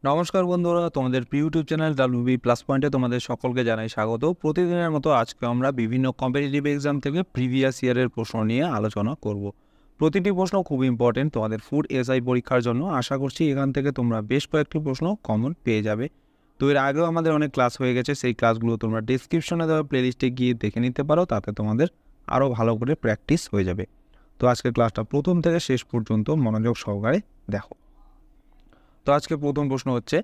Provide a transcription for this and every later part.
নমস্কার বন্ধুরা, তোমাদের প্রিয় ইউটিউব চ্যানেল ডাব্লিউবি প্লাস পয়েন্টে তোমাদের সকলকে জানাই স্বাগত। প্রতিদিনের মতো আজকে আমরা বিভিন্ন কম্পিটিটিভ এক্সাম থেকে প্রিভিয়াস ইয়ারের প্রশ্ন নিয়ে আলোচনা করব। প্রতিটি প্রশ্ন খুব ইম্পর্টেন্ট তোমাদের ফুড এসআই পরীক্ষার জন্য। আশা করছি এখান থেকে তোমরা বেশ কয়েকটি প্রশ্ন কমন পেয়ে যাবে। তো এর আগেও আমাদের অনেক ক্লাস হয়ে গেছে, সেই ক্লাসগুলো তোমরা ডিসক্রিপশনে দেওয়া প্লেলিস্টে গিয়ে দেখে নিতে পারো, তাতে তোমাদের আরও ভালো করে প্র্যাকটিস হয়ে যাবে। তো আজকের ক্লাসটা প্রথম থেকে শেষ পর্যন্ত মনোযোগ সহকারে দেখো। তো আজকে প্রথম প্রশ্ন হচ্ছে,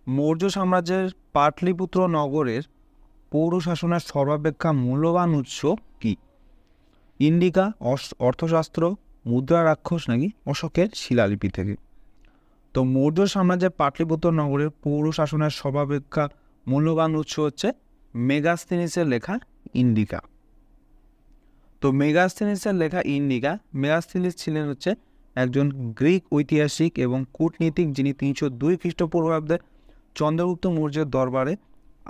মৌর্য সাম্রাজ্যের পাটলিপুত্র নগরের পৌর শাসনের সর্বাপেক্ষা মূল্যবান উৎস কি? ইন্ডিকা, অর্থশাস্ত্র, মুদ্রা রাক্ষস নাকি অশোকের শিলালিপি থেকে? তো মৌর্য সাম্রাজ্যের পাটলিপুত্র নগরের পৌর শাসনের সর্বাপেক্ষা মূল্যবান উৎস হচ্ছে মেগাস্থেনিসের লেখা ইন্ডিকা। তো মেগাস্থেনিসের লেখা ইন্ডিকা, মেগাস্থেনিস ছিলেন হচ্ছে একজন গ্রিক ঐতিহাসিক এবং কূটনীতিক, যিনি 302 খ্রিস্টপূর্বাব্দে চন্দ্রগুপ্ত মৌর্যের দরবারে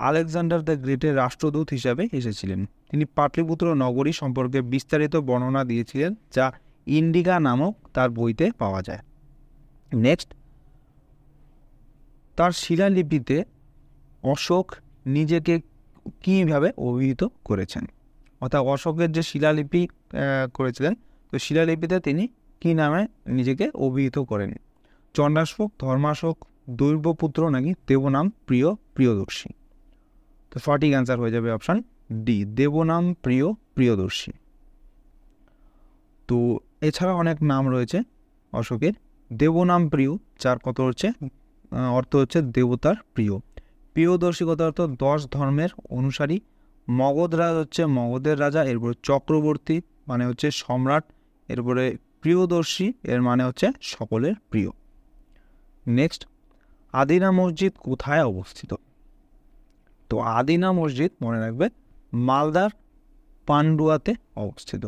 আলেকজান্ডার দ্য গ্রেটের রাষ্ট্রদূত হিসাবে এসেছিলেন। তিনি পাটলিপুত্র নগরী সম্পর্কে বিস্তারিত বর্ণনা দিয়েছিলেন, যা ইন্ডিকা নামক তার বইতে পাওয়া যায়। নেক্সট, তার শিলালিপিতে অশোক নিজেকে কীভাবে অভিহিত করেছেন? অর্থাৎ অশোকের যে শিলালিপি করেছিলেন, তো শিলালিপিতে তিনি কী নামে নিজেকে অভিহিত করেন? চণ্ডাশোক, ধর্মাশোক, দৈবপুত্র নাকি দেবনাম প্রিয় প্রিয়দর্শী? তো সঠিক অ্যান্সার হয়ে যাবে অপশান ডি, দেবনাম প্রিয় প্রিয়দর্শী। তো এছাড়া অনেক নাম রয়েছে অশোকের। দেবনাম প্রিয়, যার কত হচ্ছে অর্থ হচ্ছে দেবতার প্রিয়। প্রিয়দর্শী কত অর্থ 10 ধর্মের অনুসারী। মগধরাজ হচ্ছে মগধের রাজা, এরপরে চক্রবর্তী মানে হচ্ছে সম্রাট, এরপরে প্রিয়দর্শী এর মানে হচ্ছে সকলের প্রিয়। নেক্সট, আদিনা মসজিদ কোথায় অবস্থিত? তো আদিনা মসজিদ মনে রাখবে মালদার পান্ডুয়াতে অবস্থিত।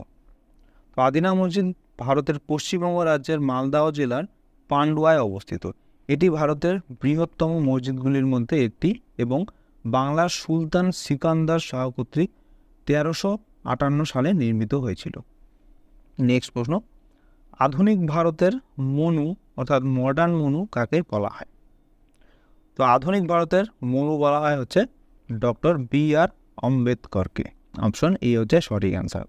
তো আদিনা মসজিদ ভারতের পশ্চিমবঙ্গ রাজ্যের মালদহ জেলার পান্ডুয়ায় অবস্থিত। এটি ভারতের বৃহত্তম মসজিদগুলির মধ্যে একটি এবং বাংলার সুলতান সিকান্দার শাহ কর্তৃক 1358 সালে নির্মিত হয়েছিল। নেক্সট প্রশ্ন, আধুনিক ভারতের মনু অর্থাৎ মডার্ন মনু কাকে বলা হয়? তো আধুনিক ভারতের মনু বলা হয় হচ্ছে ডক্টর বি.আর. আম্বেদকরকে। অপশন এ হচ্ছে সঠিক অ্যান্সার।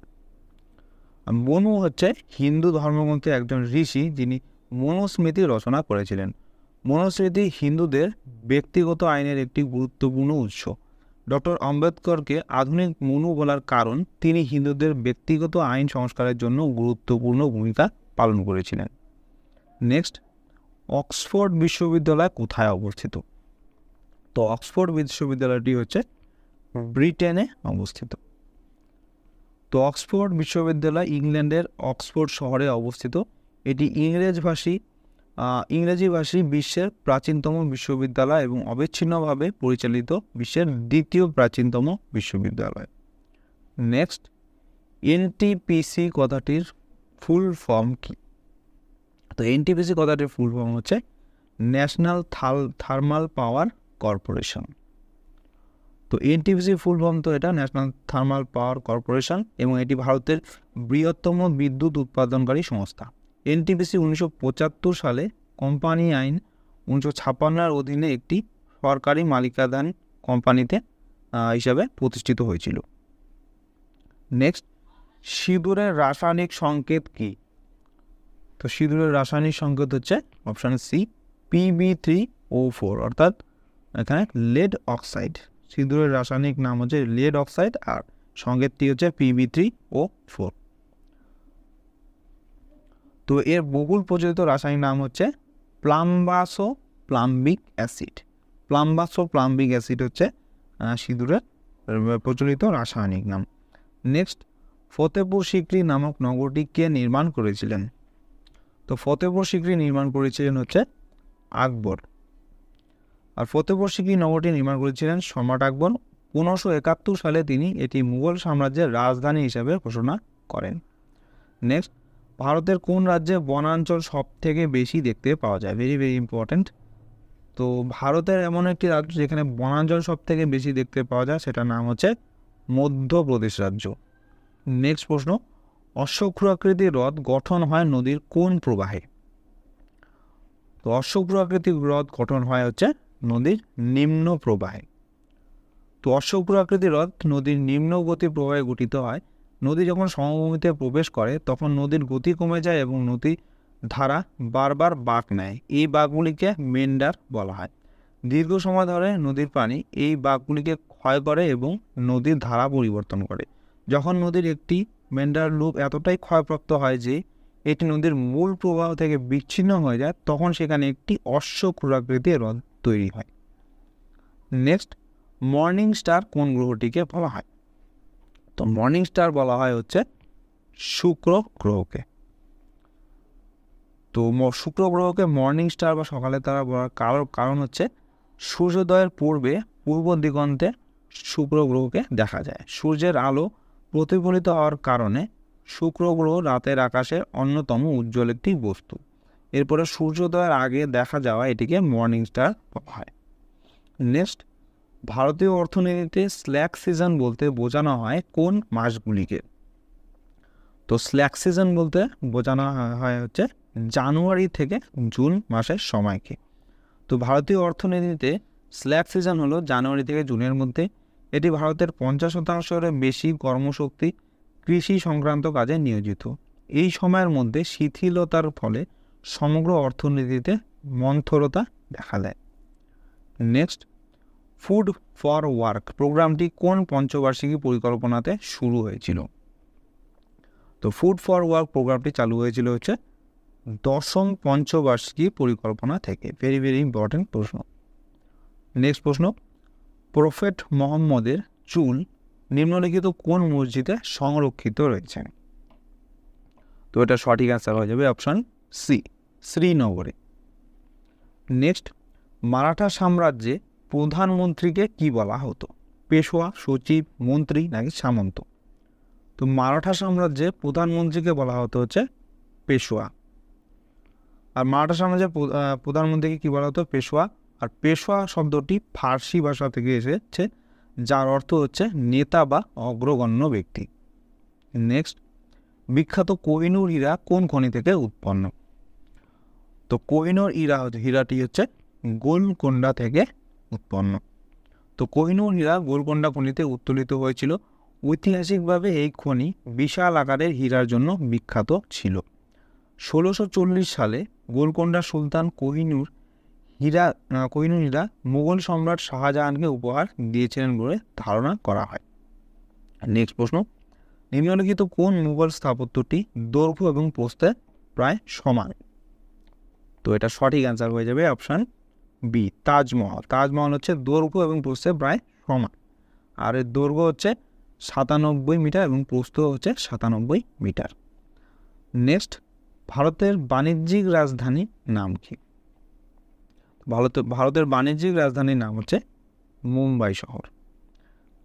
মনু হচ্ছে হিন্দু ধর্মগ্রন্থে একজন ঋষি, যিনি মনুস্মৃতি রচনা করেছিলেন। মনুস্মৃতি হিন্দুদের ব্যক্তিগত আইনের একটি গুরুত্বপূর্ণ উৎস। ডক্টর আম্বেদকরকে আধুনিক মনু বলার কারণ তিনি হিন্দুদের ব্যক্তিগত আইন সংস্কারের জন্য গুরুত্বপূর্ণ ভূমিকা পালন করেছিলেন। নেক্সট, অক্সফোর্ড বিশ্ববিদ্যালয় কোথায় অবস্থিত? তো অক্সফোর্ড বিশ্ববিদ্যালয়টি হচ্ছে ব্রিটেনে অবস্থিত। তো অক্সফোর্ড বিশ্ববিদ্যালয় ইংল্যান্ডের অক্সফোর্ড শহরে অবস্থিত। এটি ইংরেজিভাষী বিশ্বের প্রাচীনতম বিশ্ববিদ্যালয় এবং অবিচ্ছিন্নভাবে পরিচালিত বিশ্বের দ্বিতীয় প্রাচীনতম বিশ্ববিদ্যালয়। নেক্সট, এনটিপিসি কথাটির ফুল ফর্ম কি? তো এনটিপিসি কথাটির ফুল ফর্ম হচ্ছে ন্যাশনাল থার্মাল পাওয়ার কর্পোরেশন। তো এনটিপিসি ফুল ফর্ম তো এটা ন্যাশনাল থার্মাল পাওয়ার কর্পোরেশন, এবং এটি ভারতের বৃহত্তম বিদ্যুৎ উৎপাদনকারী সংস্থা। এনটিপিসি 1975 সালে কোম্পানি আইন 1956 অধীনে একটি সরকারি মালিকানাধীন কোম্পানিতে হিসাবে প্রতিষ্ঠিত হয়েছিল। নেক্সট, সিঁদুরের রাসায়নিক সংকেত কি? তো সিঁদুরের রাসায়নিক সংকেত হচ্ছে অপশান সি, Pb3O4, অর্থাৎ এখানে লেড অক্সাইড। সিঁদুরের রাসায়নিক নাম হচ্ছে লেড অক্সাইড আর সংকেতটি হচ্ছে Pb3O4। তো এর বহুল প্রচলিত রাসায়নিক নাম হচ্ছে প্লাম্বিক অ্যাসিড। প্লাম্বিক অ্যাসিড হচ্ছে সিঁদুরের প্রচলিত রাসায়নিক নাম। নেক্সট, ফতেপুর সিক্রি নামক নগরটি কে নির্মাণ করেছিলেন? তো ফতেপুর সিক্রি নির্মাণ করেছিলেন হচ্ছে আকবর। আর ফতেপুর সিক্রি নগরটি নির্মাণ করেছিলেন সম্রাট আকবর। 1571 সালে তিনি এটি মুঘল সাম্রাজ্যের রাজধানী হিসেবে ঘোষণা করেন। নেক্সট, ভারতের কোন রাজ্যে বনাঞ্চল সব থেকে বেশি দেখতে পাওয়া যায়? Very very important. তো ভারতের এমন একটি রাজ্য যেখানে বনাঞ্চল সব থেকে বেশি দেখতে পাওয়া যায়, সেটার নাম হচ্ছে মধ্যপ্রদেশ রাজ্য। নেক্সট প্রশ্ন, অশ্বক্ষুরাকৃতির হ্রদ গঠন হয় নদীর কোন প্রবাহে? তো অশ্বপ্রাকৃতিক হ্রদ গঠন হয় হচ্ছে নদীর নিম্ন প্রবাহে। তো অশ্বপ্রাকৃতিক হ্রদ নদীর নিম্ন গতি প্রবাহে গঠিত হয়। নদী যখন সমভূমিতে প্রবেশ করে তখন নদীর গতি কমে যায় এবং নদী ধারা বারবার বাঁক নেয়। এই বাঁকগুলিকে মেন্ডার বলা হয়। দীর্ঘ সময় ধরে নদীর পানি এই বাঁকগুলিকে ক্ষয় করে এবং নদীর ধারা পরিবর্তন করে। যখন নদীর একটি মেন্ডার লুপ এতটাই ক্ষয়প্রাপ্ত হয় যে এটি নদীর মূল প্রবাহ থেকে বিচ্ছিন্ন হয়ে যায়, তখন সেখানে একটি অশ্বক্ষুরাকৃতির হ্রদ তৈরি হয়। নেক্সট, মর্নিং স্টার কোন গ্রহটিকে বলা হয়? তো মর্নিং স্টার বলা হয় হচ্ছে শুক্র গ্রহকে। তো শুক্র গ্রহকে মর্নিং স্টার বা সকালে তারা বলার কারণ হচ্ছে সূর্যোদয়ের পূর্বে পূর্ব দিগন্তে শুক্র গ্রহকে দেখা যায়। সূর্যের আলো প্রতিফলিত হওয়ার কারণে শুক্র গ্রহ রাতের আকাশে অন্যতম উজ্জ্বল একটি বস্তু। এরপরে সূর্যোদয়ের আগে দেখা যাওয়া এটিকে মর্নিং স্টার বলা হয়। নেক্সট, ভারতীয় অর্থনীতিতে স্ল্যাক সিজন বলতে বোঝানো হয় কোন মাসগুলিকে? তো স্ল্যাক সিজন বলতে বোঝানো হয় হচ্ছে জানুয়ারি থেকে জুন মাসের সময়কে। তো ভারতীয় অর্থনীতিতে স্ল্যাক সিজন হলো জানুয়ারি থেকে জুনের মধ্যে। এটি ভারতের 50% বেশি কর্মশক্তি কৃষি সংক্রান্ত কাজে নিয়োজিত। এই সময়ের মধ্যে শিথিলতার ফলে সমগ্র অর্থনীতিতে মন্থরতা দেখা দেয়। নেক্সট, ফুড ফর ওয়ার্ক প্রোগ্রামটি কোন পঞ্চবার্ষিকী পরিকল্পনাতে শুরু হয়েছিল? তো ফুড ফর ওয়ার্ক প্রোগ্রামটি চালু হয়েছিল হচ্ছে 10ম পঞ্চবার্ষিকী পরিকল্পনা থেকে। ভেরি ভেরি ইম্পর্টেন্ট প্রশ্ন। নেক্সট প্রশ্ন, প্রফেট মোহাম্মদের চুল নিম্নলিখিত কোন মসজিদে সংরক্ষিত রয়েছে? তো এটা সঠিক অ্যান্সার হয়ে যাবে অপশন সি, শ্রীনগরে। নেক্সট, মারাঠা সাম্রাজ্যে প্রধানমন্ত্রীকে কি বলা হতো? পেশোয়া, সচিব, মন্ত্রী নাকি সামন্ত? তো মারাঠা সাম্রাজ্যে প্রধানমন্ত্রীকে বলা হতো হচ্ছে পেশোয়া। আর মারাঠা সাম্রাজ্যের প্রধানমন্ত্রীকে কি বলা হতো? পেশোয়া। আর পেশোয়া শব্দটি ফার্সি ভাষা থেকে এসেছে, যার অর্থ হচ্ছে নেতা বা অগ্রগণ্য ব্যক্তি। নেক্সট, বিখ্যাত কোহিনূর হীরা কোন খনি থেকে উৎপন্ন? তো কোহিনূর হীরাটি হচ্ছে গোলকোন্ডা থেকে উৎপন্ন। তো কোহিনূর হীরা গোলকোন্ডা খনিতে উত্তোলিত হয়েছিল। ঐতিহাসিকভাবে এই খনি বিশাল আকারের হীরার জন্য বিখ্যাত ছিল। 1640 সালে গোলকোন্ডা সুলতান কোহিনূর হীরা মুঘল সম্রাট শাহজাহানকে উপহার দিয়েছিলেন বলে ধারণা করা হয়। নেক্সট প্রশ্ন, নিম্নলিখিত কোন মুঘল স্থাপত্যটি দৈর্ঘ্য এবং প্রস্থে প্রায় সমান? তো এটা সঠিক অ্যান্সার হয়ে যাবে অপশান বি, তাজমহল। তাজমহল হচ্ছে দৈর্ঘ্য এবং প্রস্থে প্রায় সমান। আর এর দৈর্ঘ্য হচ্ছে 97 মিটার এবং প্রস্থ হচ্ছে 97 মিটার। নেক্সট, ভারতের বাণিজ্যিক রাজধানীর নাম কি? ভারতের বাণিজ্যিক রাজধানীর নাম হচ্ছে মুম্বাই শহর।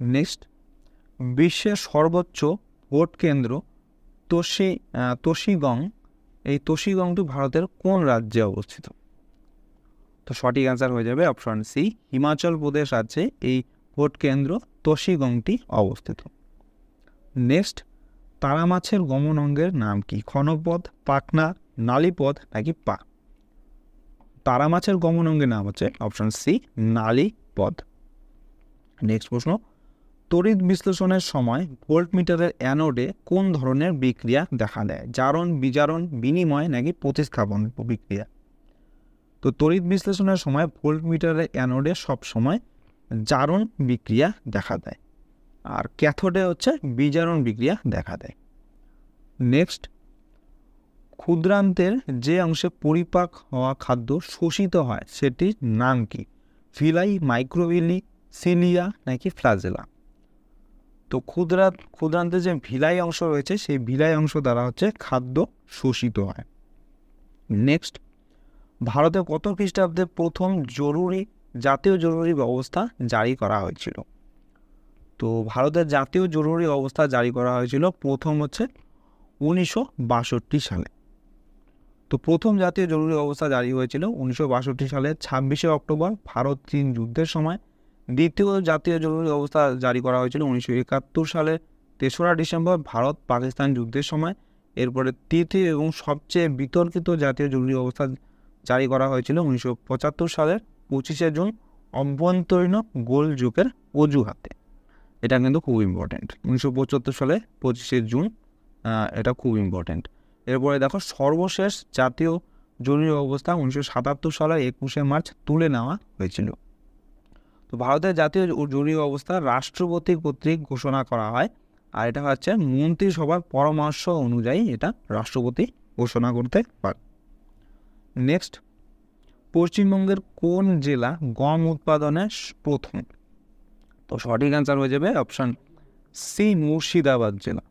নেক্সট, বিশ্বের সর্বোচ্চ ভোট কেন্দ্র তোশিগং, এই তোশিগংটি ভারতের কোন রাজ্যে অবস্থিত? তো সঠিক অ্যান্সার হয়ে যাবে অপশন সি, হিমাচল প্রদেশ রাজ্যে এই ভোট কেন্দ্র তোশিগংটি অবস্থিত। নেক্সট, তারা মাছের গমন অঙ্গের নাম কি? ক্ষণপথ, পাখনা, নালীপথ নাকি পা? তারা মাছের গমন অঙ্গের নাম হচ্ছে অপশন সি, নালীপথ। নেক্সট প্রশ্ন, তড়িৎ বিশ্লেষণের সময় ভোল্টমিটারের অ্যানোডে কোন ধরনের বিক্রিয়া দেখা দেয়? জারণ, বিজারণ, বিনিময় নাকি প্রতিস্থাপন বিক্রিয়া? তো তড়িৎ বিশ্লেষণের সময় ভোল্টমিটারের অ্যানোডে সবসময় জারণ বিক্রিয়া দেখা দেয়, আর ক্যাথোডে হচ্ছে বিজারণ বিক্রিয়া দেখা দেয়। নেক্সট, ক্ষুদ্রান্তের যে অংশে পরিপাক হওয়া খাদ্য শোষিত হয় সেটির নাম কি? ভিলাই, মাইক্রোভিলি, সিলিয়া নাকি ফ্লাজেলা? তো ক্ষুদ্রান্তের যে ভিলাই অংশ রয়েছে সেই ভিলাই অংশ দ্বারা হচ্ছে খাদ্য শোষিত হয়। নেক্সট, ভারতে কত খ্রিস্টাব্দে প্রথম জাতীয় জরুরি ব্যবস্থা জারি করা হয়েছিল? তো ভারতের জাতীয় জরুরি অবস্থা জারি করা হয়েছিল প্রথম হচ্ছে 1962 সালে। তো প্রথম জাতীয় জরুরি অবস্থা জারি হয়েছিল 1962 সালে 26শে অক্টোবর ভারত চীন যুদ্ধের সময়। দ্বিতীয় জাতীয় জরুরি অবস্থা জারি করা হয়েছিল 1971 সালে 3রা ডিসেম্বর ভারত পাকিস্তান যুদ্ধের সময়। এরপরে তৃতীয় এবং সবচেয়ে বিতর্কিত জাতীয় জরুরি অবস্থা জারি করা হয়েছিল 1975 সালের 25শে জুন অভ্যন্তরীণ গোলযোগের অজুহাতে। এটা কিন্তু খুব ইম্পর্টেন্ট, 1975 সালে 25শে জুন, এটা খুব ইম্পর্টেন্ট। এরপরে দেখো সর্বশেষ জাতীয় জরুরি অবস্থা 1977 সালের 21শে মার্চ তুলে নেওয়া হয়েছিল। তো ভারতের জাতীয় জরুরি অবস্থা রাষ্ট্রপতি কর্তৃক ঘোষণা করা হয়, আর এটা হচ্ছে মন্ত্রিসভার পরামর্শ অনুযায়ী এটা রাষ্ট্রপতি ঘোষণা করতে পারে। নেক্সট, পশ্চিমবঙ্গের কোন জেলা গম উৎপাদনে প্রথম? তো সঠিক অ্যান্সার হয়ে যাবে অপশান সি, মুর্শিদাবাদ জেলা।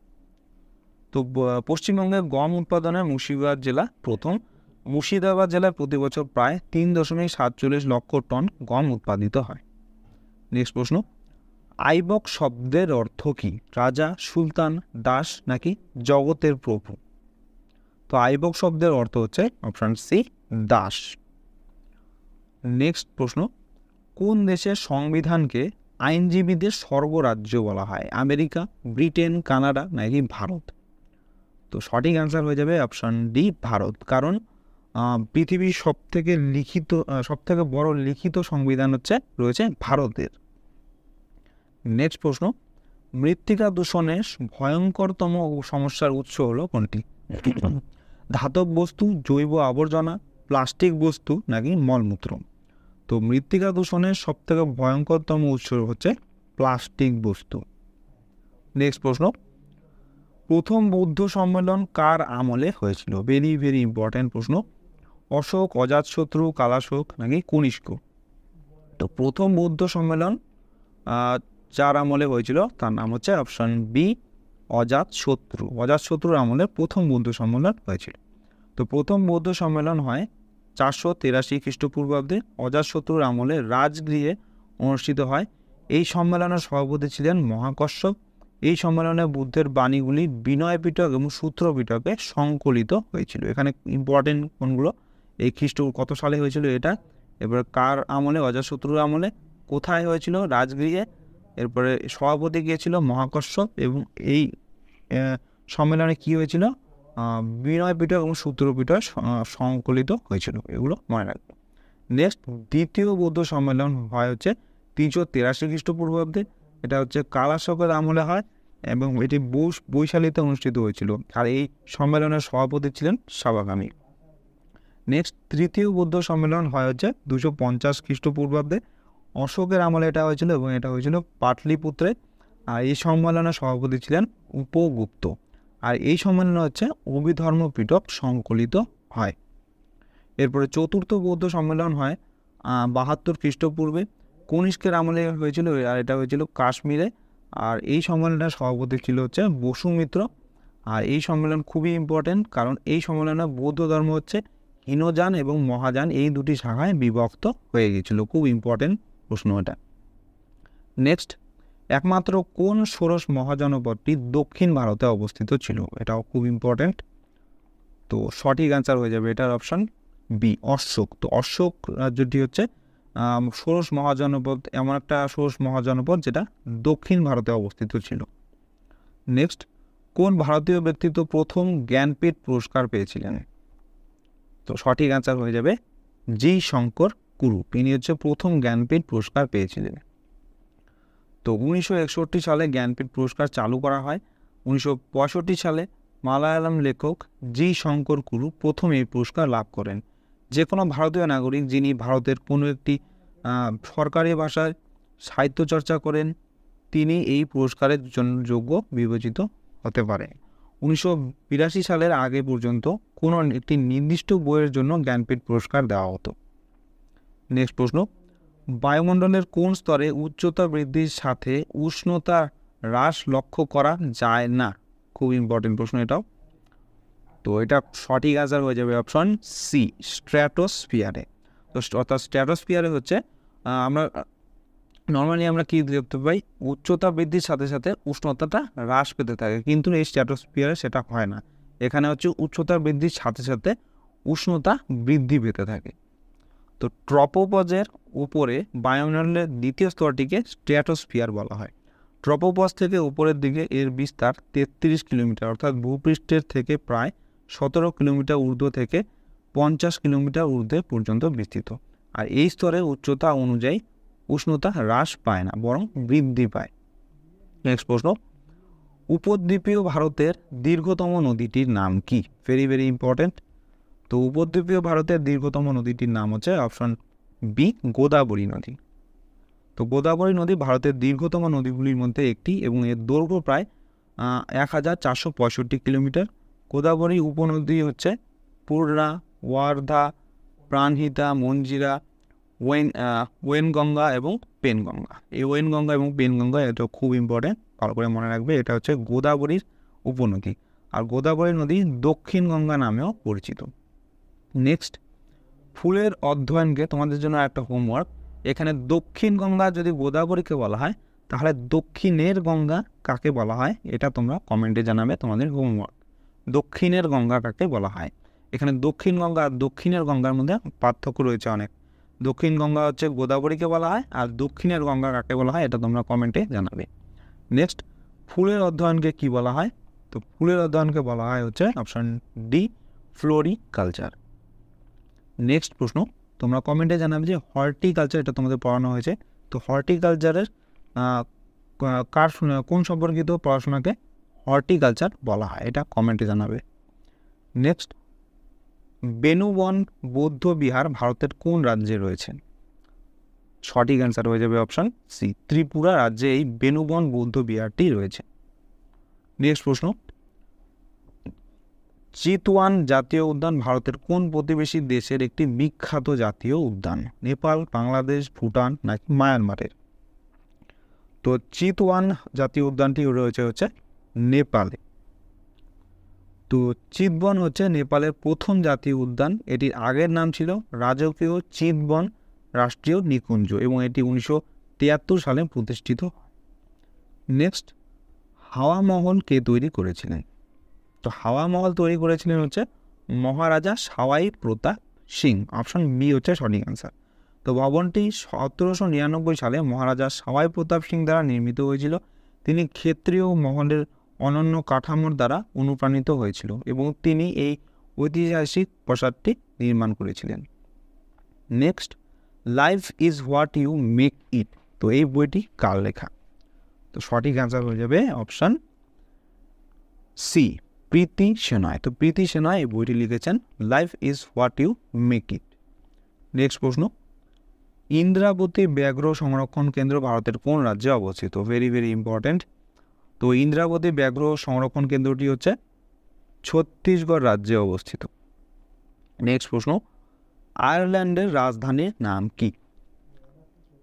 তো পশ্চিমবঙ্গের গম উৎপাদনে মুর্শিদাবাদ জেলা প্রথম। মুর্শিদাবাদ জেলায় প্রতি বছর প্রায় 3.47 লক্ষ টন গম উৎপাদিত হয়। নেক্সট প্রশ্ন, আইবক শব্দের অর্থ কি? রাজা, সুলতান, দাস নাকি জগতের প্রভু? তো আইবক শব্দের অর্থ হচ্ছে অপশান সি, দাস। নেক্সট প্রশ্ন, কোন দেশের সংবিধানকে আইনজীবীদের স্বর্গরাজ্য বলা হয়? আমেরিকা, ব্রিটেন, কানাডা নাকি ভারত? তো সঠিক অ্যান্সার হয়ে যাবে অপশান ডি, ভারত। কারণ পৃথিবীর সবথেকে বড় লিখিত সংবিধান রয়েছে ভারতের। নেক্সট প্রশ্ন, মৃত্তিকা দূষণের ভয়ঙ্করতম সমস্যার উৎস হলো কোনটি? ধাতব বস্তু, জৈব আবর্জনা, প্লাস্টিক বস্তু নাকি মলমূত্র? তো মৃত্তিকা দূষণের সবথেকে ভয়ঙ্করতম উৎস হচ্ছে প্লাস্টিক বস্তু। নেক্সট প্রশ্ন, প্রথম বৌদ্ধ সম্মেলন কার আমলে হয়েছিল? ভেরি ভেরি ইম্পর্টেন্ট প্রশ্ন। অশোক, অজাতশত্রু, কালাশোক নাকি কনিষ্ক? তো প্রথম বৌদ্ধ সম্মেলন যার আমলে হয়েছিল তার নাম হচ্ছে অপশান বি, অজাতশত্রু। অজাতশত্রুর আমলে প্রথম বৌদ্ধ সম্মেলন হয়েছিল। তো প্রথম বৌদ্ধ সম্মেলন হয় 483 খ্রিস্টপূর্বাব্দে অজাতশত্রুর আমলে রাজগৃহে অনুষ্ঠিত হয়। এই সম্মেলনের সভাপতি ছিলেন মহাকশ্যপ। এই সম্মেলনে বুদ্ধের বাণীগুলি বিনয় পিটক এবং সূত্র পিটকে সংকলিত হয়েছিল। এখানে ইম্পর্টেন্ট কোনগুলো, এই খ্রিস্ট কত সালে হয়েছিল এটা, এবার কার আমলে? অজাতশত্রুর আমলে। কোথায় হয়েছিল? রাজগৃহে। এরপরে সভাপতি গিয়েছিল মহাকশ্যপ, এবং এই সম্মেলনে কি হয়েছিল? বিনয় পিটক এবং সূত্র পিটক সংকলিত হয়েছিল। এগুলো মনে রাখবে। নেক্সট, দ্বিতীয় বৌদ্ধ সম্মেলন হয় 383 খ্রিস্টপূর্বাব্দে। এটা কালাশোকের আমলে হয় এবং এটি বৈশালীতে অনুষ্ঠিত হয়েছিল। আর এই সম্মেলনের সভাপতি ছিলেন সাবাকামী। নেক্সট, তৃতীয় বৌদ্ধ সম্মেলন হয় 250 খ্রিস্টপূর্বাব্দে। অশোকের আমলে এটা হয়েছিল এবং এটা হয়েছিল পাটলিপুত্রে। আর এই সম্মেলনের সভাপতি ছিলেন উপগুপ্ত। আর এই সম্মেলনে অভিধর্ম পিটক সংকলিত হয়। এরপরে চতুর্থ বৌদ্ধ সম্মেলন হয় 72 খ্রিস্টপূর্বে। কনিষ্কের আমলে হয়েছিল, আর এটা হয়েছিল কাশ্মীরে। আর এই সম্মেলনের সভাপতি ছিল বসুমিত্র। আর এই সম্মেলন খুবই ইম্পর্টেন্ট, কারণ এই সম্মেলনে বৌদ্ধ ধর্ম হীনযান এবং মহাযান এই দুটি শাখায় বিভক্ত হয়ে গিয়েছিল। খুব ইম্পর্টেন্ট প্রশ্ন এটা। নেক্সট, একমাত্র কোন ষোড়শ মহাজনপদটি দক্ষিণ ভারতে অবস্থিত ছিল? এটাও খুব ইম্পর্টেন্ট। তো সঠিক অ্যান্সার হয়ে যাবে এটার অপশান বি, অশোক। তো অশোক রাজ্যটি ষোড়শ মহাজনপদ, এমন একটা ষোড়শ মহাজনপদ যেটা দক্ষিণ ভারতে অবস্থিত ছিল। নেক্সট, কোন ভারতীয় ব্যক্তিত্ব প্রথম জ্ঞানপীঠ পুরস্কার পেয়েছিলেন? তো সঠিক অ্যান্সার হয়ে যাবে জি শঙ্কর কুরু। তিনি প্রথম জ্ঞানপীঠ পুরস্কার পেয়েছিলেন। তো 1961 সালে জ্ঞানপীঠ পুরস্কার চালু করা হয়। 1965 সালে মালায়ালাম লেখক জি শঙ্কর কুরু প্রথম এই পুরস্কার লাভ করেন। যে কোনো ভারতীয় নাগরিক যিনি ভারতের কোনো একটি সরকারি ভাষায় সাহিত্য চর্চা করেন তিনি এই পুরস্কারের জন্য যোগ্য বিবেচিত হতে পারে। 1982 সালের আগে পর্যন্ত কোনো একটি নির্দিষ্ট বইয়ের জন্য জ্ঞানপীঠ পুরস্কার দেওয়া হতো। নেক্সট প্রশ্ন, বায়ুমণ্ডলের কোন স্তরে উচ্চতা বৃদ্ধির সাথে উষ্ণতা হ্রাস লক্ষ্য করা যায় না? খুব ইম্পর্টেন্ট প্রশ্ন এটাও। তো এটা সঠিক অ্যান্সার হয়ে যাবে অপশন সি, স্ট্র্যাটোস্ফিয়ারে। তো অর্থাৎ স্ট্র্যাটোস্ফিয়ারে আমরা নর্মালি আমরা কি দেখতে পাই? উচ্চতা বৃদ্ধির সাথে সাথে উষ্ণতাটা হ্রাস পেতে থাকে, কিন্তু এই স্ট্র্যাটোস্ফিয়ারে সেটা হয় না। এখানে উচ্চতা বৃদ্ধির সাথে সাথে উষ্ণতা বৃদ্ধি পেতে থাকে। তো ট্রপোপজের উপরে বায়ুমণ্ডলের দ্বিতীয় স্তরটিকে স্ট্র্যাটোস্ফিয়ার বলা হয়। ট্রপোপজ থেকে উপরের দিকে এর বিস্তার 33 কিলোমিটার, অর্থাৎ ভূপৃষ্ঠের থেকে প্রায় 17 কিলোমিটার ঊর্ধ্ব থেকে 50 কিলোমিটার ঊর্ধ্বে পর্যন্ত বিস্তৃত। আর এই স্তরের উচ্চতা অনুযায়ী উষ্ণতা হ্রাস পায় না, বরং বৃদ্ধি পায়। নেক্সট প্রশ্ন, উপদ্বীপীয় ভারতের দীর্ঘতম নদীটির নাম কি? Very very important. তো উপদ্বীপীয় ভারতের দীর্ঘতম নদীটির নাম হচ্ছে অপশন বি, গোদাবরী নদী। তো গোদাবরী নদী ভারতের দীর্ঘতম নদীগুলির মধ্যে একটি এবং এর দৈর্ঘ্য প্রায় 1465 কিলোমিটার। গোদাবরী উপনদী হচ্ছে পূর্ণা, ওয়ার্ধা, প্রাণহিতা, মঞ্জিরা, ওয়েনগঙ্গা এবং পেনগঙ্গা। এই ওয়েনগঙ্গা এবং পেনগঙ্গা এটা খুব ইম্পর্টেন্ট, ভালো করে মনে রাখবে। এটা হচ্ছে গোদাবরীর উপনদী। আর গোদাবরী নদী দক্ষিণ গঙ্গা নামেও পরিচিত। নেক্সট, ফুলের অধ্যয়নকে তোমাদের জন্য একটা হোমওয়ার্ক। এখানে দক্ষিণ গঙ্গা যদি গোদাবরীকে বলা হয়, তাহলে দক্ষিণের গঙ্গা কাকে বলা হয় এটা তোমরা কমেন্টে জানাবে, তোমাদের হোমওয়ার্ক। দক্ষিণের গঙ্গা কাকে বলা হয়? এখানে দক্ষিণ গঙ্গা আর দক্ষিণের গঙ্গার মধ্যে পার্থক্য রয়েছে অনেক। দক্ষিণ গঙ্গা হচ্ছে গোদাবরীকে বলা হয়, আর দক্ষিণের গঙ্গা কাকে বলা হয় এটা তোমরা কমেন্টে জানাবে। নেক্সট, ফুলের অধ্যয়নকে কি বলা হয়? তো ফুলের অধ্যয়নকে বলা হয় হচ্ছে অপশন ডি, ফ্লোরিকালচার। নেক্সট প্রশ্ন, তোমরা কমেন্টে জানাবে যে হর্টিকালচার এটা তোমাদের পড়ানো হয়েছে। তো হর্টিকালচারের কোন সম্পর্কিত পড়াশোনাকে হর্টিকালচার বলা হয় এটা কমেন্টে জানাবে। নেক্সট, বেনুবন বৌদ্ধ বিহার ভারতের কোন রাজ্যে রয়েছে? সঠিক অ্যান্সার হয়ে যাবে অপশন সি, ত্রিপুরা রাজ্যে এই বেনুবন বৌদ্ধ বিহারটি রয়েছে। নেক্সট প্রশ্ন, চিতওয়ান জাতীয় উদ্যান ভারতের কোন প্রতিবেশী দেশের একটি বিখ্যাত জাতীয় উদ্যান? নেপাল, বাংলাদেশ, ভুটান নাকি মায়ানমারের? তো চিতওয়ান জাতীয় উদ্যানটি রয়েছে হচ্ছে নেপালে। তো চিতবন হচ্ছে নেপালের প্রথম জাতীয় উদ্যান। এটির আগের নাম ছিল রাজকীয় চিতবন রাষ্ট্রীয় নিকুঞ্জ এবং এটি 1973 সালে প্রতিষ্ঠিত। নেক্সট, হাওয়া মহল কে তৈরি করেছিলেন? তো হাওয়া মহল তৈরি করেছিলেন হচ্ছে মহারাজা Sawai Pratap Singh. Option B হচ্ছে সঠিক অ্যান্সার। তো ভবনটি 1799 সালে মহারাজা সাওয়াই প্রতাপ সিং দ্বারা নির্মিত হয়েছিল। তিনি ক্ষত্রিয় মহলের অনন্য কাঠামোর দ্বারা অনুপ্রাণিত হয়েছিল এবং তিনি এই ঐতিহাসিক প্রাসাদটি নির্মাণ করেছিলেন। Next, life is what you make it. তো এই বইটি কার লেখা? তো সঠিক অ্যান্সার হয়ে যাবে অপশন সি, প্রীতি সেনয়। তো প্রীতি সেনয় এই বইটি লিখেছেন life is what you make it. Next প্রশ্ন, ইন্দ্রাবতী ব্যাঘ্র সংরক্ষণ কেন্দ্র ভারতের কোন রাজ্যে অবস্থিত? Very very important. তো ইন্দ্রাবতী ব্যাঘ্র সংরক্ষণ কেন্দ্রটি হচ্ছে ছত্তিশগড় রাজ্যে অবস্থিত। নেক্সট প্রশ্ন, আয়ারল্যান্ডের রাজধানীর নাম কি?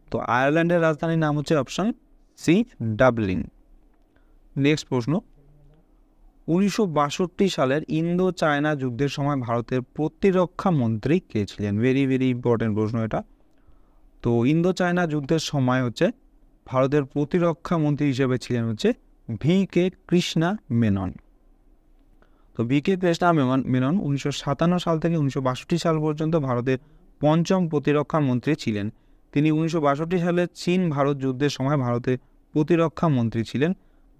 তো আয়ারল্যান্ডের রাজধানীর নাম হচ্ছে অপশন সি, ডাবলিন। নেক্সট প্রশ্ন, 1962 সালের ইন্দো চায়না যুদ্ধের সময় ভারতের প্রতিরক্ষা মন্ত্রী কে ছিলেন? ভেরি ভেরি ইম্পর্টেন্ট প্রশ্ন এটা। তো ইন্দো চায়না যুদ্ধের সময় হচ্ছে ভারতের প্রতিরক্ষা মন্ত্রী হিসেবে ছিলেন হচ্ছে ভি.কে. কৃষ্ণা মেনন। তো ভি.কে. কৃষ্ণা মেনন 1957 সাল থেকে 1962 সাল পর্যন্ত ভারতের পঞ্চম প্রতিরক্ষা মন্ত্রী ছিলেন। তিনি 1962 সালে চীন ভারত যুদ্ধের সময় ভারতের প্রতিরক্ষা মন্ত্রী ছিলেন।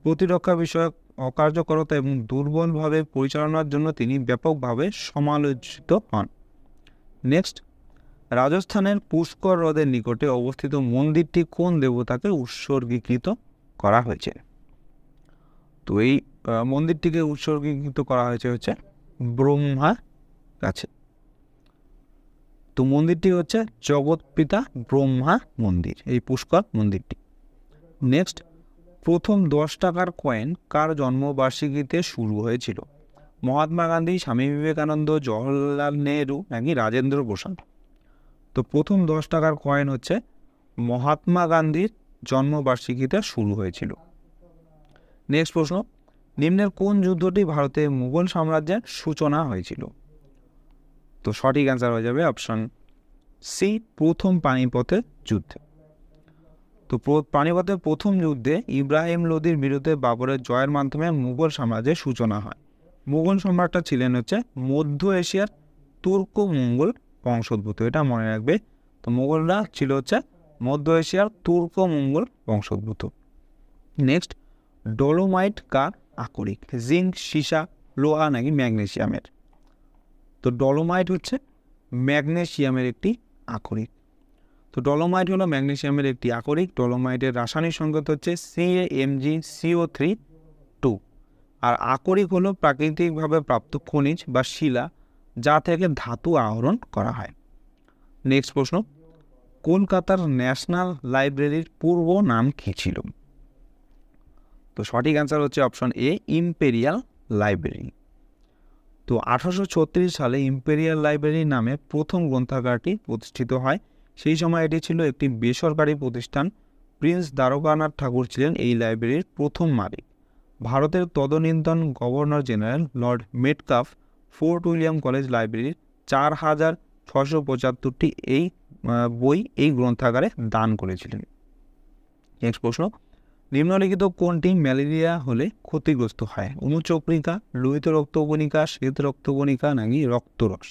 প্রতিরক্ষা বিষয়ক অকার্যকরতা এবং দুর্বলভাবে পরিচালনার জন্য তিনি ব্যাপকভাবে সমালোচিত হন। নেক্সট, রাজস্থানের পুষ্কর হ্রদের নিকটে অবস্থিত মন্দিরটি কোন দেবতাকে উৎসর্গীকৃত করা হয়েছে? তো এই মন্দিরটিকে উৎসর্গীকৃত করা হয়েছে হচ্ছে ব্রহ্মা কাছে। তো মন্দিরটি হচ্ছে জগৎপিতা ব্রহ্মা মন্দির, এই পুষ্কর মন্দিরটি। নেক্সট, প্রথম 10 টাকার কয়েন কার জন্মবার্ষিকীতে শুরু হয়েছিল? মহাত্মা গান্ধী, স্বামী বিবেকানন্দ, জওহরলাল নেহরু নাকি রাজেন্দ্র প্রসাদ? তো প্রথম 10 টাকার কয়েন হচ্ছে মহাত্মা গান্ধীর জন্মবার্ষিকীতে শুরু হয়েছিল। নেক্সট প্রশ্ন, নিম্নের কোন যুদ্ধটি ভারতে মুঘল সাম্রাজ্যের সূচনা হয়েছিল? তো সঠিক অ্যান্সার হয়ে যাবে অপশন সি, প্রথম পানিপথের যুদ্ধ। তো পানিপথের প্রথম যুদ্ধে ইব্রাহিম লোদির বিরুদ্ধে বাবরের জয়ের মাধ্যমে মুঘল সাম্রাজ্যের সূচনা হয়। মুঘল সম্রাটটা ছিলেন হচ্ছে মধ্য এশিয়ার তুর্ক মঙ্গল বংশোদ্ভূত, এটা মনে রাখবে। তো মুঘলরা ছিল হচ্ছে মধ্য এশিয়ার তুর্ক মঙ্গল বংশোদ্ভূত। নেক্সট, ডলোমাইট কার আকরিক? জিঙ্ক, সীসা, লোহা নাকি ম্যাগনেসিয়ামের? তো তো ডলোমাইট হচ্ছে ম্যাগনেসিয়ামের একটি আকরিক। তো ডলোমাইট হলো ম্যাগনেসিয়ামের একটি আকরিক। ডলোমাইটের রাসায়নিক সংকেত হচ্ছে CaMgCO3 আর আকরিক হলো প্রাকৃতিকভাবে প্রাপ্ত খনিজ বা শিলা যা থেকে ধাতু আহরণ করা হয়। নেক্সট প্রশ্ন, কলকাতার ন্যাশনাল লাইব্রেরির পূর্ব নাম কী ছিল? তো সঠিক অ্যান্সার হচ্ছে অপশন এ, ইম্পেরিয়াল লাইব্রেরি। তো 1836 সালে ইম্পেরিয়াল লাইব্রেরি নামে প্রথম গ্রন্থাগারটি প্রতিষ্ঠিত হয়। সেই সময় এটি ছিল একটি বেসরকারি প্রতিষ্ঠান। প্রিন্স দ্বারকানাথ ঠাকুর ছিলেন এই লাইব্রেরির প্রথম মালিক। ভারতের তদানীন্তন governor general Lord Metcalfe fort William college লাইব্রেরির 4675টি বই এই গ্রন্থাগারে দান করেছিলেন। নেক্সট প্রশ্ন, নিম্নলিখিত কোনটি ম্যালেরিয়া হলে ক্ষতিগ্রস্ত হয়? অনুচক্রিকা, লোহিত রক্তকণিকা, শ্বেত রক্তকণিকা নাকি রক্তরস?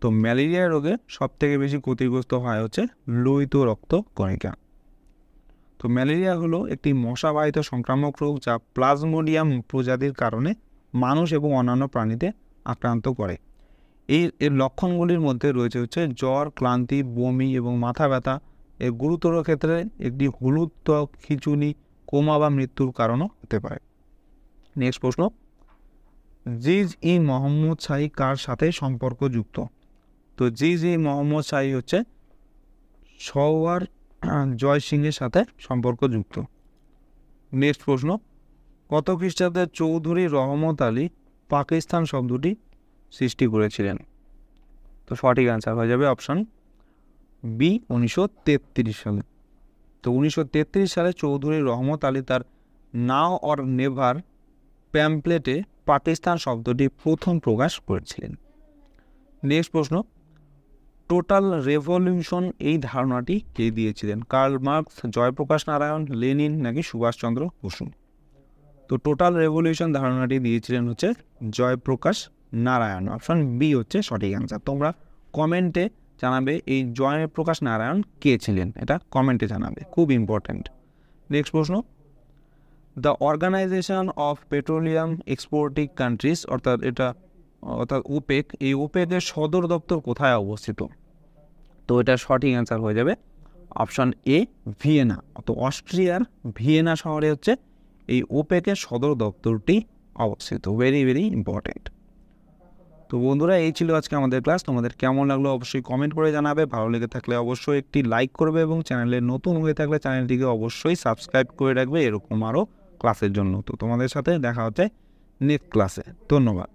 তো ম্যালেরিয়া রোগে সবথেকে বেশি ক্ষতিগ্রস্ত হয় হচ্ছে লোহিত রক্তকণিকা। তো ম্যালেরিয়া হলো একটি মশাবাহিত সংক্রামক রোগ যা প্লাজমোডিয়াম প্রজাতির কারণে মানুষ এবং অন্যান্য প্রাণীতে আক্রান্ত করে। এর লক্ষণগুলির মধ্যে রয়েছে হচ্ছে জ্বর, ক্লান্তি, বমি এবং মাথা ব্যথা। এর গুরুতর ক্ষেত্রে একটি হলুদ ত্বক, খিঁচুনি, কোমা বা মৃত্যুর কারণও হতে পারে। নেক্সট প্রশ্ন, জিজ-ই মোহাম্মদ শাহী কার সাথে সম্পর্কযুক্ত? তো জিজ-ই মোহাম্মদ শাহী হচ্ছে সওয়ার জয় সিংয়ের সাথে সম্পর্কযুক্ত। নেক্সট প্রশ্ন, কত খ্রিস্টাব্দে চৌধুরী রহমত আলী পাকিস্তান শব্দটি সৃষ্টি করেছিলেন? তো সঠিক অ্যান্সার হয়ে যাবে অপশন বি, 1933 সালে। তো 1933 সালে চৌধুরী রহমত আলী তার নাও অর নেভার প্যাম্পলেটে পাকিস্তান শব্দটি প্রথম প্রকাশ করেছিলেন। নেক্সট প্রশ্ন, টোটাল রেভলিউশন এই ধারণাটি কে দিয়েছিলেন? Karl Marx, Jayaprakash Narayan, Lenin নাকি সুভাষচন্দ্র বসু? তো টোটাল রেভলিউশন ধারণাটি দিয়েছিলেন হচ্ছে জয়প্রকাশ নারায়ণ। অপশন বি হচ্ছে সঠিক অ্যান্সার। তোমরা কমেন্টে জানাবে এই জয়প্রকাশ নারায়ণ কে ছিলেন, এটা কমেন্টে জানাবে, খুব ইম্পর্ট্যান্ট। নেক্সট প্রশ্ন, the organization of petroleum exporting countries অর্থাৎ ওপেক, এই ওপেকের সদর দপ্তর কোথায় অবস্থিত? তো এটা সঠিক অ্যান্সার হয়ে যাবে অপশন এ, ভিয়েনা। তো অস্ট্রিয়ার ভিয়েনা শহরে হচ্ছে এই ওপেকের সদর দপ্তরটি অবস্থিত। Very very important. তো বন্ধুরা, এই ছিল আজকে আমাদের ক্লাস। তোমাদের কেমন লাগলো অবশ্যই কমেন্ট করে জানাবে। ভালো লেগে থাকলে অবশ্যই একটি লাইক করবে এবং চ্যানেলে নতুন হয়ে থাকলে চ্যানেলটিকে অবশ্যই সাবস্ক্রাইব করে রাখবে এরকম আরও ক্লাসের জন্য। তো তোমাদের সাথে দেখা হচ্ছে নেক্সট ক্লাসে। ধন্যবাদ।